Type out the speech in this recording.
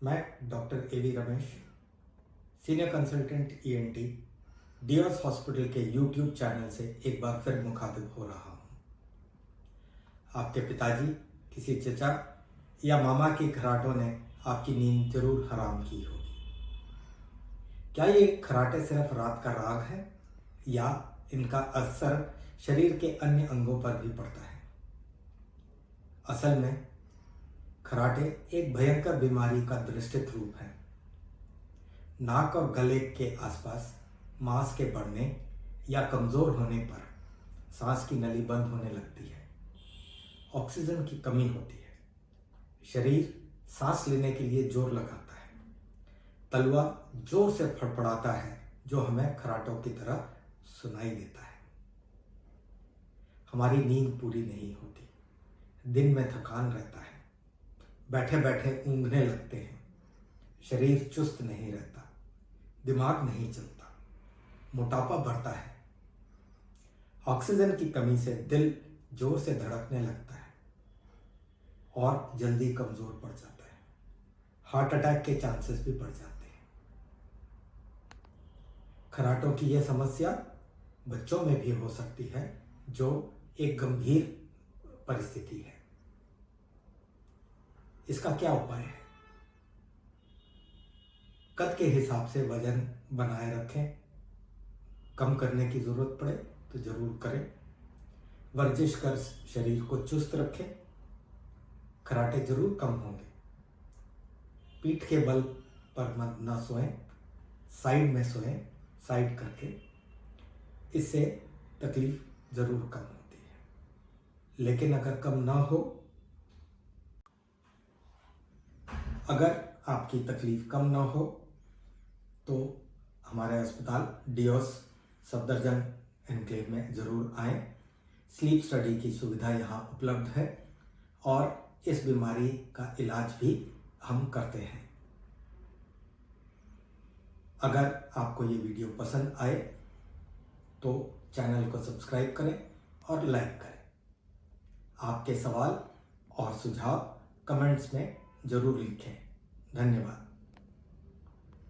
मैं doctor A V Ramesh, senior consultant ENT, डियोस hospital के यूट्यूब चैनल से एक बार फिर मुखातिब हो रहा हूँ। आपके पिताजी, किसी चचा या मामा की खराटों ने आपकी नींद जरूर हराम की होगी। क्या ये खराटे सिर्फ रात का राग है या इनका असर शरीर के अन्य अंगों पर भी पड़ता है? असल में खराटे एक भयंकर बीमारी का दृष्टित रूप है। नाक और गले के आसपास मांस के बढ़ने या कमजोर होने पर सांस की नली बंद होने लगती है, ऑक्सीजन की कमी होती है, शरीर सांस लेने के लिए जोर लगाता है, तलवा जोर से फड़फड़ाता है जो हमें खराटों की तरह सुनाई देता है। हमारी नींद पूरी नहीं होती, दिन में थकान रहता है, बैठे बैठे ऊँघने लगते हैं, शरीर चुस्त नहीं रहता, दिमाग नहीं चलता, मोटापा बढ़ता है, ऑक्सीजन की कमी से दिल जोर से धड़कने लगता है और जल्दी कमजोर पड़ जाता है। हार्ट अटैक के चांसेस भी बढ़ जाते हैं। खराटों की यह समस्या बच्चों में भी हो सकती है, जो एक गंभीर परिस्थिति है। इसका क्या उपाय है? कद के हिसाब से वजन बनाए रखें, कम करने की जरूरत पड़े तो जरूर करें, वर्जिश कर शरीर को चुस्त रखें, खराटे जरूर कम होंगे। पीठ के बल पर मत ना सोएं, साइड में सोएं, साइड करके, इससे तकलीफ जरूर कम होती है। लेकिन अगर कम ना हो, अगर आपकी तकलीफ कम ना हो तो हमारे अस्पताल डियोस सफदरजंग एनक्लेव में ज़रूर आएं। स्लीप स्टडी की सुविधा यहाँ उपलब्ध है और इस बीमारी का इलाज भी हम करते हैं। अगर आपको ये वीडियो पसंद आए तो चैनल को सब्सक्राइब करें और लाइक करें। आपके सवाल और सुझाव कमेंट्स में ज़रूर लिखें। धन्यवाद।